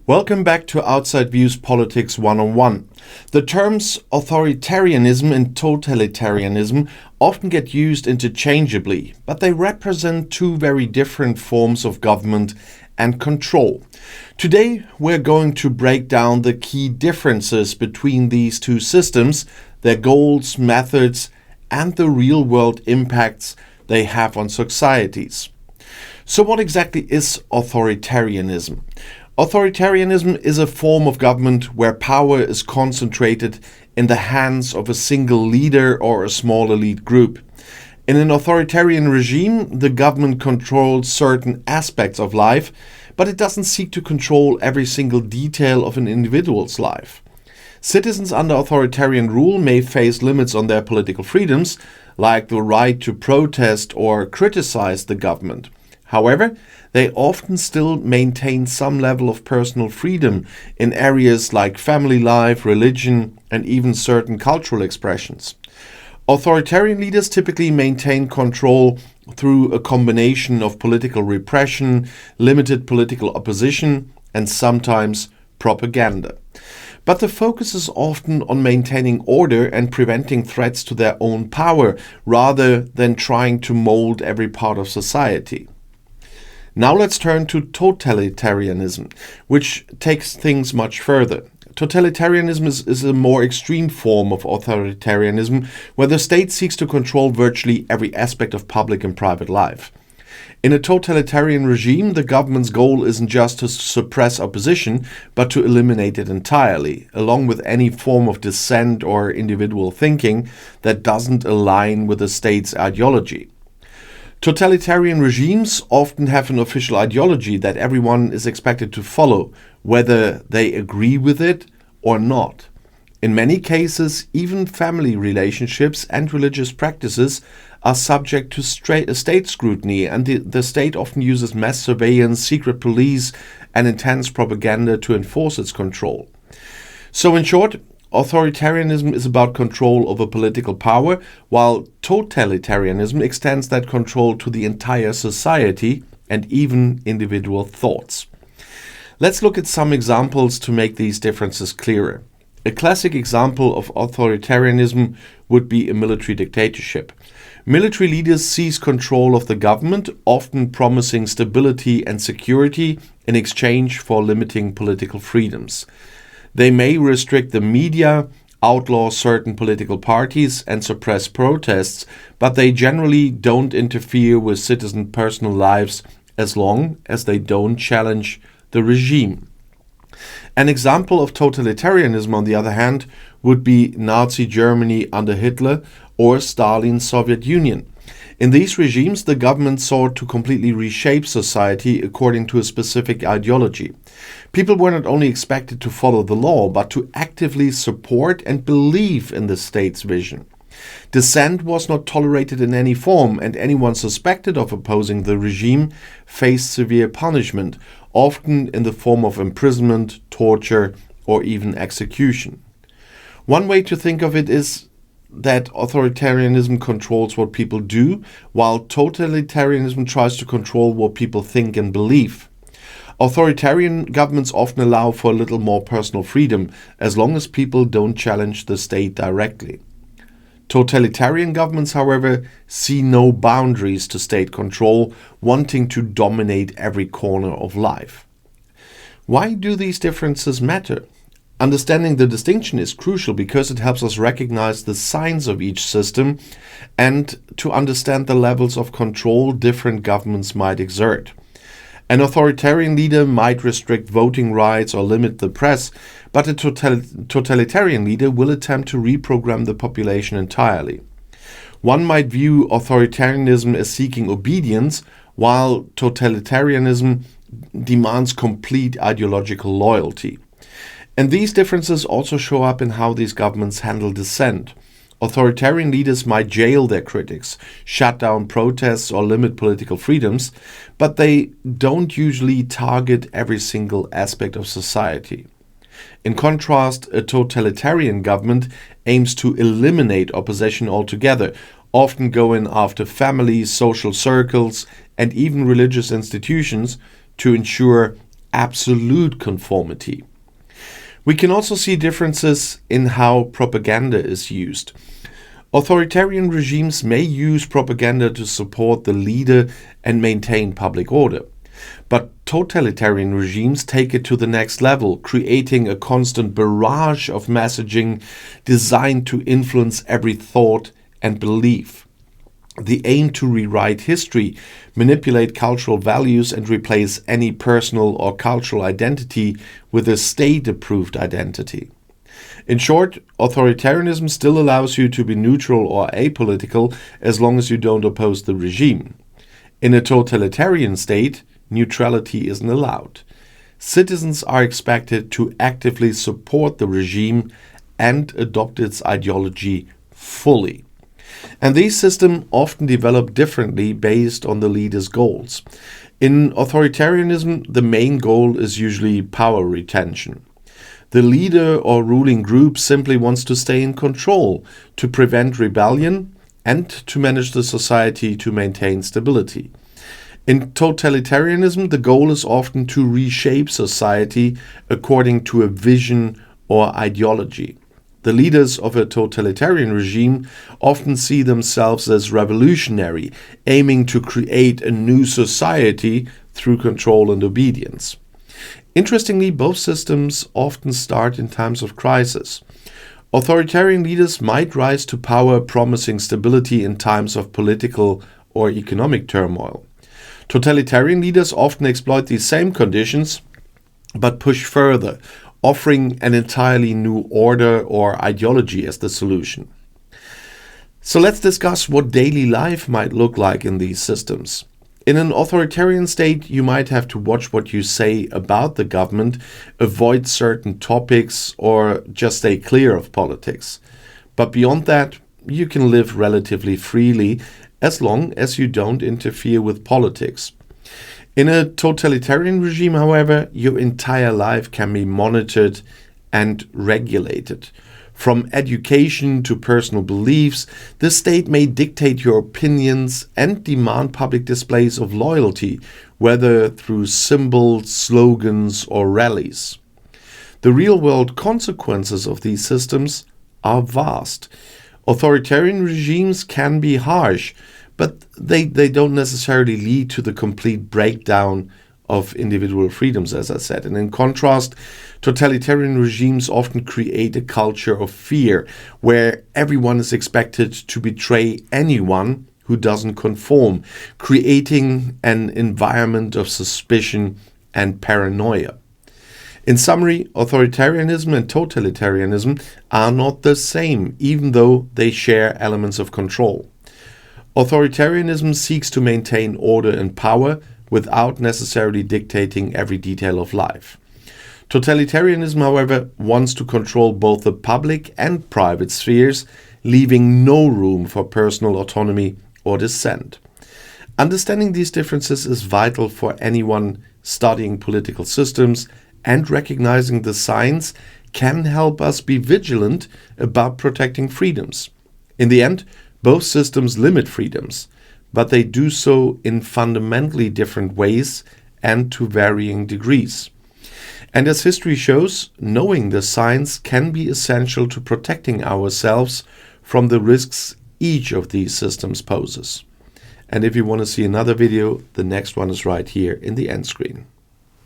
Welcome back to Outside Views Politics 101. The terms authoritarianism and totalitarianism often get used interchangeably, but they represent two very different forms of government and control. Today, we're going to break down the key differences between these two systems, their goals, methods, and the real-world impacts they have on societies. So what exactly is authoritarianism? Authoritarianism is a form of government where power is concentrated in the hands of a single leader or a small elite group. In an authoritarian regime, the government controls certain aspects of life, but it doesn't seek to control every single detail of an individual's life. Citizens under authoritarian rule may face limits on their political freedoms, like the right to protest or criticize the government. However, they often still maintain some level of personal freedom in areas like family life, religion, and even certain cultural expressions. Authoritarian leaders typically maintain control through a combination of political repression, limited political opposition, and sometimes propaganda. But the focus is often on maintaining order and preventing threats to their own power, rather than trying to mold every part of society. Now let's turn to totalitarianism, which takes things much further. Totalitarianism is a more extreme form of authoritarianism, where the state seeks to control virtually every aspect of public and private life. In a totalitarian regime, the government's goal isn't just to suppress opposition, but to eliminate it entirely, along with any form of dissent or individual thinking that doesn't align with the state's ideology. Totalitarian regimes often have an official ideology that everyone is expected to follow, whether they agree with it or not. In many cases, even family relationships and religious practices are subject to state scrutiny, and the state often uses mass surveillance, secret police, and intense propaganda to enforce its control. So in short, authoritarianism is about control over political power, while totalitarianism extends that control to the entire society and even individual thoughts. Let's look at some examples to make these differences clearer. A classic example of authoritarianism would be a military dictatorship. Military leaders seize control of the government, often promising stability and security in exchange for limiting political freedoms. They may restrict the media, outlaw certain political parties, and suppress protests, but they generally don't interfere with citizens' personal lives as long as they don't challenge the regime. An example of totalitarianism, on the other hand, would be Nazi Germany under Hitler or Stalin's Soviet Union. In these regimes, the government sought to completely reshape society according to a specific ideology. People were not only expected to follow the law, but to actively support and believe in the state's vision. Dissent was not tolerated in any form, and anyone suspected of opposing the regime faced severe punishment, often in the form of imprisonment, torture, or even execution. One way to think of it is that authoritarianism controls what people do, while totalitarianism tries to control what people think and believe. Authoritarian governments often allow for a little more personal freedom, as long as people don't challenge the state directly. Totalitarian governments, however, see no boundaries to state control, wanting to dominate every corner of life. Why do these differences matter? Understanding the distinction is crucial because it helps us recognize the signs of each system and to understand the levels of control different governments might exert. An authoritarian leader might restrict voting rights or limit the press, but a totalitarian leader will attempt to reprogram the population entirely. One might view authoritarianism as seeking obedience, while totalitarianism demands complete ideological loyalty. And these differences also show up in how these governments handle dissent. Authoritarian leaders might jail their critics, shut down protests, or limit political freedoms, but they don't usually target every single aspect of society. In contrast, a totalitarian government aims to eliminate opposition altogether, often going after families, social circles, and even religious institutions to ensure absolute conformity. We can also see differences in how propaganda is used. Authoritarian regimes may use propaganda to support the leader and maintain public order. But totalitarian regimes take it to the next level, creating a constant barrage of messaging designed to influence every thought and belief. The aim to rewrite history, manipulate cultural values, and replace any personal or cultural identity with a state-approved identity. In short, authoritarianism still allows you to be neutral or apolitical as long as you don't oppose the regime. In a totalitarian state, neutrality isn't allowed. Citizens are expected to actively support the regime and adopt its ideology fully. And these systems often develop differently based on the leader's goals. In authoritarianism, the main goal is usually power retention. The leader or ruling group simply wants to stay in control, to prevent rebellion, and to manage the society to maintain stability. In totalitarianism, the goal is often to reshape society according to a vision or ideology. The leaders of a totalitarian regime often see themselves as revolutionary, aiming to create a new society through control and obedience. Interestingly, both systems often start in times of crisis. Authoritarian leaders might rise to power, promising stability in times of political or economic turmoil. Totalitarian leaders often exploit these same conditions, but push further, offering an entirely new order or ideology as the solution. So let's discuss what daily life might look like in these systems. In an authoritarian state, you might have to watch what you say about the government, avoid certain topics, or just stay clear of politics. But beyond that, you can live relatively freely as long as you don't interfere with politics. In a totalitarian regime, however, your entire life can be monitored and regulated. From education to personal beliefs, the state may dictate your opinions and demand public displays of loyalty, whether through symbols, slogans, or rallies. The real-world consequences of these systems are vast. Authoritarian regimes can be harsh, but they don't necessarily lead to the complete breakdown of individual freedoms, as I said. And in contrast, totalitarian regimes often create a culture of fear, where everyone is expected to betray anyone who doesn't conform, creating an environment of suspicion and paranoia. In summary, authoritarianism and totalitarianism are not the same, even though they share elements of control. Authoritarianism seeks to maintain order and power without necessarily dictating every detail of life. Totalitarianism, however, wants to control both the public and private spheres, leaving no room for personal autonomy or dissent. Understanding these differences is vital for anyone studying political systems, and recognizing the signs can help us be vigilant about protecting freedoms. In the end, both systems limit freedoms, but they do so in fundamentally different ways and to varying degrees. And as history shows, knowing the signs can be essential to protecting ourselves from the risks each of these systems poses. And if you want to see another video, the next one is right here in the end screen.